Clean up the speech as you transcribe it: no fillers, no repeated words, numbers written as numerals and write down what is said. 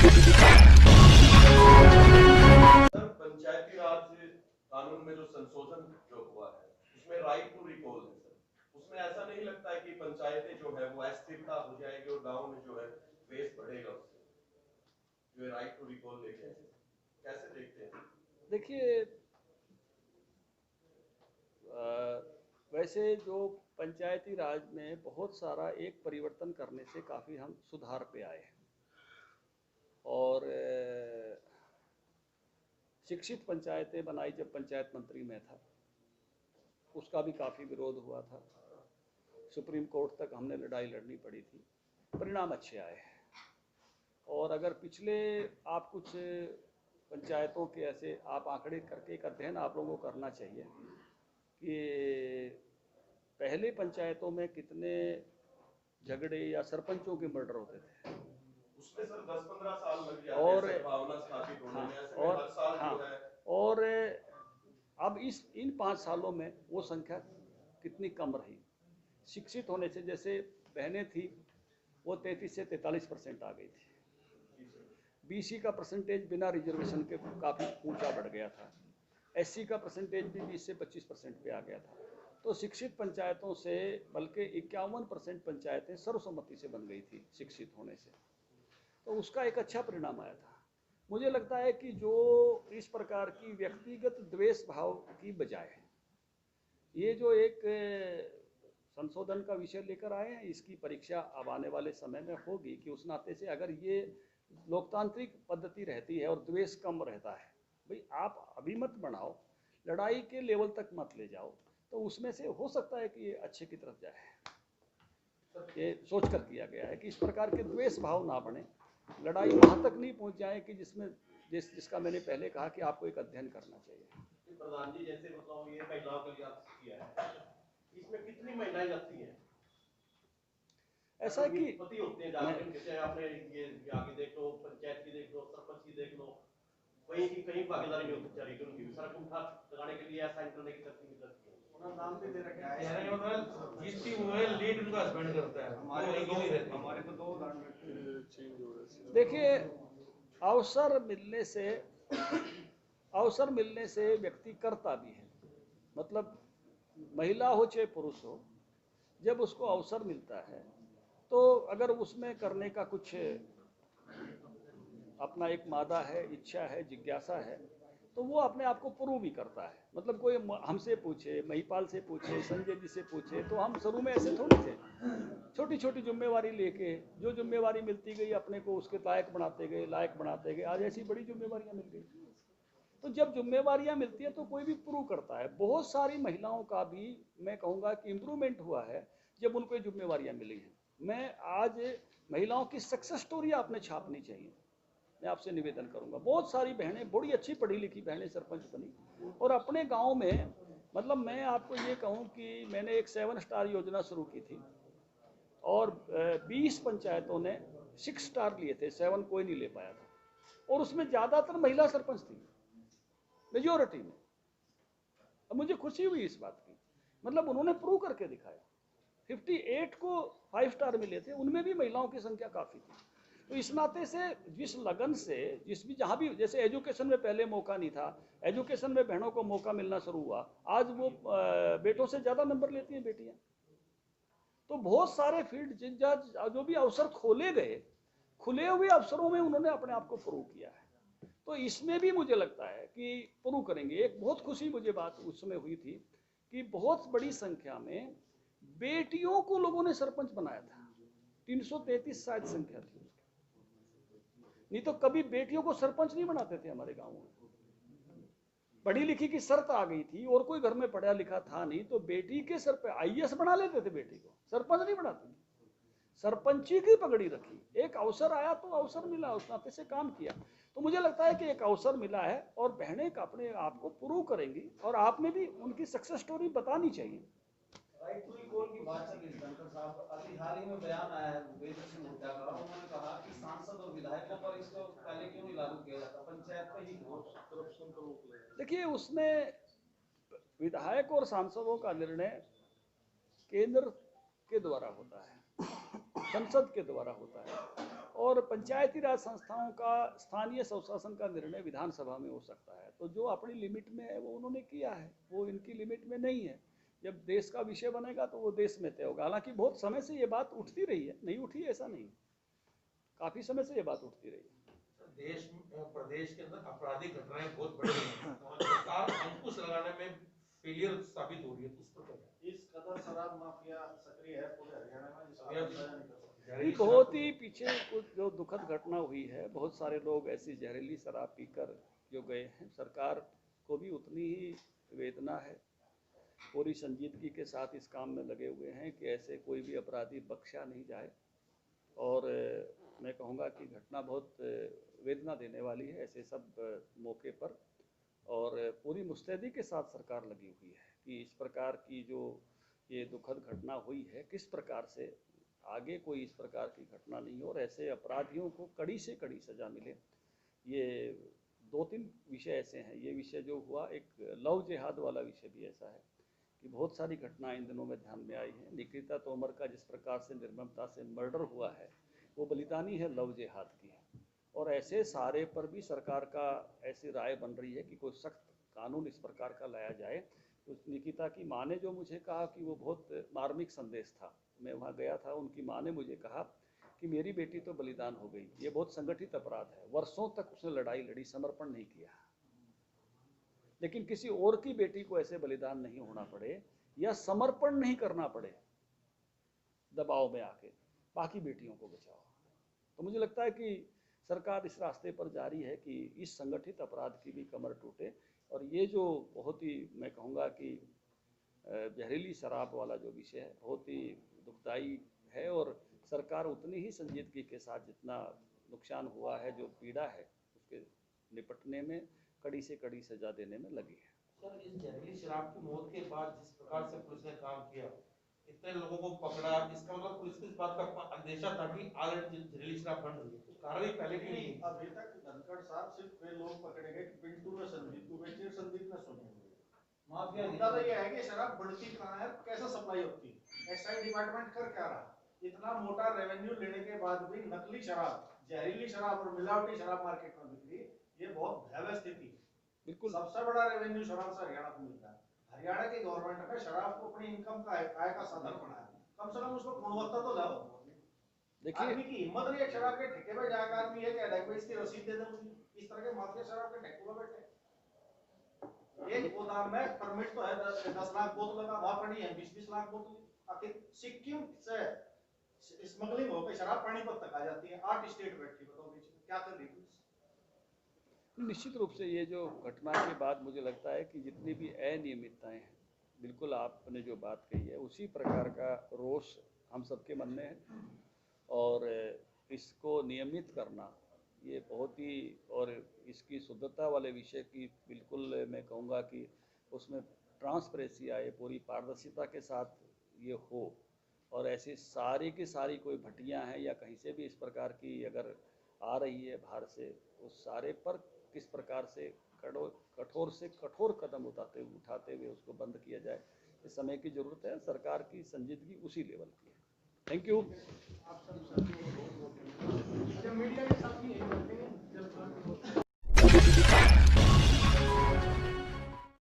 Sir, पंचायती राज कानून में जो संशोधन जो हुआ है उसमें राइट टू रिकॉल है सर, उसमें ऐसा नहीं लगता है कि पंचायतें जो है वो अस्थिरता हो जाएगी और गांव में जो है वेस्ट बढ़ेगा उससे, जो राइट टू रिकॉल लेके कैसे देखते हैं? देखिए, वैसे जो पंचायती राज में बहुत सारा एक परिवर्तन करने से काफ़ी हम सुधार पे आए हैं। और शिक्षित पंचायतें बनाई जब पंचायत मंत्री में था, उसका भी काफ़ी विरोध हुआ था। सुप्रीम कोर्ट तक हमने लड़ाई लड़नी पड़ी थी, परिणाम अच्छे आए हैं। और अगर पिछले आप कुछ पंचायतों के ऐसे आप आंकड़े करके एक अध्ययन आप लोगों को करना चाहिए कि पहले पंचायतों में कितने झगड़े या सरपंचों के मर्डर होते थे। उसमें सर 10-15 साल लग जाते हैं सद्भावना स्थापित होने में, ऐसे में हर साल जो है। और अब इन 5 सालों में वो संख्या कितनी कम रही। शिक्षित होने से जैसे बहनें थी वो 33 से 43% आ गई थी। बीसी का परसेंटेज बिना रिजर्वेशन के काफ़ी ऊंचा बढ़ गया था। एससी का परसेंटेज भी 20 से 25% पे आ गया था। तो शिक्षित पंचायतों से बल्कि 51% पंचायतें सर्वसम्मति से बन गई थी शिक्षित होने से। तो उसका एक अच्छा परिणाम आया था। मुझे लगता है कि जो इस प्रकार की व्यक्तिगत द्वेष भाव की बजाय ये जो एक संशोधन का विषय लेकर आए हैं, इसकी परीक्षा अब आने वाले समय में होगी कि उस नाते से अगर ये लोकतांत्रिक पद्धति रहती है और द्वेष कम रहता है, भाई आप अभी मत बढ़ाओ, लड़ाई के लेवल तक मत ले जाओ, तो उसमें से हो सकता है कि ये अच्छे की तरफ जाए। ये सोच कर किया गया है कि इस प्रकार के द्वेष भाव ना बने, लड़ाई वहां तक नहीं पहुंच जाए कि जिसका मैंने पहले कहा कि आपको एक अध्ययन करना चाहिए। प्रधान जी, जैसे बताओ ये महिलाओं के लिए आप किया है, इसमें कितनी महिलाएं लगती हैं? ऐसा है कि पति होते हैं जाते हैं, जैसे आपने ये आगे देख लो, पंचायत की देख लो, सरपंच की देख लो, कहीं भागीदारी नहीं होती चाहिए उनकी भी सड़क उठा लगाने के लिए या साइन करने की तरफ उन्होंने नाम भी दे रखा है, मतलब जिसकी वो लीड उनका हस्बैंड करता है। हमारे तो 2 चेंज हो रहे हैं। देखिए, अवसर मिलने से व्यक्ति करता भी है। मतलब महिला हो चाहे पुरुष हो, जब उसको अवसर मिलता है तो अगर उसमें करने का कुछ अपना एक मादा है, इच्छा है, जिज्ञासा है, तो वो अपने आप को प्रूव भी करता है। मतलब कोई हमसे पूछे, महिपाल से पूछे, संजय जी से पूछे, तो हम शुरू में ऐसे थोड़ी थे, छोटी छोटी जिम्मेवारी लेके जो जिम्मेवारी मिलती गई अपने को उसके लायक बनाते गए, आज ऐसी बड़ी जिम्मेवारियां मिल गई। तो जब जिम्मेवारियां मिलती है तो कोई भी प्रूव करता है। बहुत सारी महिलाओं का भी मैं कहूँगा कि इम्प्रूवमेंट हुआ है जब उनको जिम्मेवारियां मिली हैं। मैं आज महिलाओं की सक्सेस स्टोरी आपने छापनी चाहिए, मैं आपसे निवेदन करूंगा। बहुत सारी बहनें, बड़ी अच्छी पढ़ी लिखी बहनें सरपंच बनी और अपने गांव में, मतलब मैं आपको ये कहूँ कि मैंने एक 7 स्टार योजना शुरू की थी और 20 पंचायतों ने 6 स्टार लिए थे, 7 कोई नहीं ले पाया था। और उसमें ज़्यादातर महिला सरपंच थी, मेजोरिटी में। अब मुझे खुशी हुई इस बात की, मतलब उन्होंने प्रूव करके दिखाया। 58 को 5 स्टार मिले थे, उनमें भी महिलाओं की संख्या काफ़ी थी। तो इस नाते से जिस लगन से जहाँ भी, जैसे एजुकेशन में पहले मौका नहीं था, एजुकेशन में बहनों को मौका मिलना शुरू हुआ, आज वो बेटों से ज़्यादा नंबर लेती हैं बेटियाँ। तो बहुत सारे फील्ड जो भी अवसर खोले गए, खुले हुए अवसरों में उन्होंने अपने आप को प्रूव किया है। तो इसमें भी मुझे लगता है कि प्रूव करेंगे। एक बहुत खुशी मुझे बात उस समय हुई थी कि बहुत बड़ी संख्या में बेटियों को लोगों ने सरपंच बनाया था। 333 शायद संख्या थी, नहीं तो कभी बेटियों को सरपंच नहीं बनाते थे हमारे गांव में। पढ़ी लिखी की शर्त आ गई थी और कोई घर में पढ़ा लिखा था नहीं, तो बेटी के सर पे आईएएस बना लेते थे, बेटी को सरपंच नहीं बनाते थे। सरपंची की पगड़ी रखी, एक अवसर आया तो अवसर मिला, उस नाते से काम किया। तो मुझे लगता है कि एक अवसर मिला है और बहनें अपने आप को प्रूव करेंगी और आप में भी उनकी सक्सेस स्टोरी बतानी चाहिए। राइट टू रिकॉल की बात चल रही धनखड़ साहब, अभी हाल ही में बयान आया है वीरेंद्र सिंह हुड्डा का, उन्होंने कहा कि सांसद और विधायकों पर इसको पहले क्यों नहीं लागू किया जाता, पंचायत पर ही करप्शन को रोक लिया। देखिए, उसमें विधायक और सांसदों का निर्णय केंद्र के द्वारा होता है, संसद के द्वारा होता है। और पंचायती राज संस्थाओं का स्थानीय स्वशासन का निर्णय विधानसभा में हो सकता है। तो जो अपनी लिमिट में है वो उन्होंने किया है, वो इनकी लिमिट में नहीं है। जब देश का विषय बनेगा तो वो देश में तय होगा। हालांकि बहुत समय से ये बात उठती रही है, नहीं उठी ऐसा नहीं, काफी समय से ये बात उठती रही है। देश प्रदेश के अंदर आपराधिक घटनाएं बहुत बढ़ रही हैं और सरकार अंकुश लगाने में फेलियर साबित हो रही है, तो उस पर क्या कहें? इस कदर शराब माफिया सक्रिय है पूरे हरियाणा में जिसका अंदाजा नहीं कर सकते। ये बहुत ही पीछे कुछ जो दुखद घटना हुई है, बहुत सारे लोग ऐसी जहरीली शराब पीकर जो गए हैं, सरकार को भी उतनी ही वेदना है, पूरी संजीदगी के साथ इस काम में लगे हुए हैं कि ऐसे कोई भी अपराधी बख्शा नहीं जाए। और मैं कहूँगा कि घटना बहुत वेदना देने वाली है ऐसे सब मौके पर, और पूरी मुस्तैदी के साथ सरकार लगी हुई है कि इस प्रकार की जो ये दुखद घटना हुई है, किस प्रकार से आगे कोई इस प्रकार की घटना नहीं हो और ऐसे अपराधियों को कड़ी से कड़ी सजा मिले। ये 2-3 विषय ऐसे हैं। ये विषय जो हुआ, एक लव जिहाद वाला विषय भी ऐसा है कि बहुत सारी घटनाएं इन दिनों में ध्यान में आई हैं। निकिता तोमर का जिस प्रकार से निर्ममता से मर्डर हुआ है, वो बलिदानी है लव जिहाद की है। और ऐसे सारे पर भी सरकार का ऐसी राय बन रही है कि कोई सख्त कानून इस प्रकार का लाया जाए। तो निकिता की माँ ने जो मुझे कहा कि वो बहुत मार्मिक संदेश था, मैं वहाँ गया था, उनकी माँ ने मुझे कहा कि मेरी बेटी तो बलिदान हो गई, ये बहुत संगठित अपराध है, वर्षों तक उसने लड़ाई लड़ी, समर्पण नहीं किया, लेकिन किसी और की बेटी को ऐसे बलिदान नहीं होना पड़े या समर्पण नहीं करना पड़े दबाव में आके, बाकी बेटियों को बचाओ। तो मुझे लगता है कि सरकार इस रास्ते पर जारी है कि इस संगठित अपराध की भी कमर टूटे। और ये जो बहुत ही मैं कहूँगा कि जहरीली शराब वाला जो विषय है, बहुत ही दुखदाई है, और सरकार उतनी ही संजीदगी के साथ जितना नुकसान हुआ है, जो पीड़ा है, उसके निपटने में कड़ी से कड़ी सजा देने में लगी है। सर, इस जहरीली शराब की मौत के बाद जिस प्रकार से पुलिस ने काम किया, इतने लोगों को पकड़ा, इसका मतलब पुलिस को इस बात का अंदेशा था कि ऑलरेडी जहरीली शराब बन रही है, तो कार्रवाई पहले क्यों नहीं? अभी तक धनखड़ साहब सिर्फ वे लोग पकड़े गए कि पिंटू ने संदीप को बेची और संदीप ने सुनी हुई। माफिया मुद्दा तो ये है कि शराब बढ़ती कहाँ है, कैसे सप्लाई होती है, एक्साइज डिपार्टमेंट कर क्या रहा? इतना मोटा रेवेन्यू लेने के बाद भी नकली शराब, जहरीली शराब और मिलावटी शराब मार्केट में बिक रही, ये बहुत भयावह स्थिति है। बिल्कुल, सबसे बड़ा रेवेन्यू शराब से हरियाणा को मिलता है। हरियाणा की गवर्नमेंट ने शराब को अपनी इनकम का आय का साधन बनाया, कम से कम उसको गुणवत्ता तो लाओ। देखिए, आदमी की हिम्मत नहीं है शराब के ठेके पे जाकर आदमी ये कह रहा है कि इसकी रसीद दे दे मुझे, इस तरह के माफिया शराब के ठेके पे बैठे। एक गोदाम में परमिट तो है 10 लाख बोतल का, वहां पड़ी है 20-20 लाख बोतल। आखिर सिक्किम से स्मगलिंग होकर शराब पानीपत तक आ जाती है, 8 स्टेट बैठी, बताओ बीच में क्या कर रही है? निश्चित रूप से ये जो घटना के बाद मुझे लगता है कि जितनी भी अनियमितताएं हैं, बिल्कुल आपने जो बात कही है उसी प्रकार का रोष हम सबके मन में है, और इसको नियमित करना ये बहुत ही, और इसकी शुद्धता वाले विषय की बिल्कुल मैं कहूँगा कि उसमें ट्रांसपेरेंसी आए, पूरी पारदर्शिता के साथ ये हो, और ऐसी सारी की सारी कोई भटियाँ हैं या कहीं से भी इस प्रकार की अगर आ रही है बाहर से, उस सारे पर किस प्रकार से कठोर से कठोर कदम उठाते हुए उसको बंद किया जाए, इस समय की ज़रूरत है। सरकार की संजीदगी उसी लेवल की है। Thank you. मीडिया के साथ भी यही करते हैं जब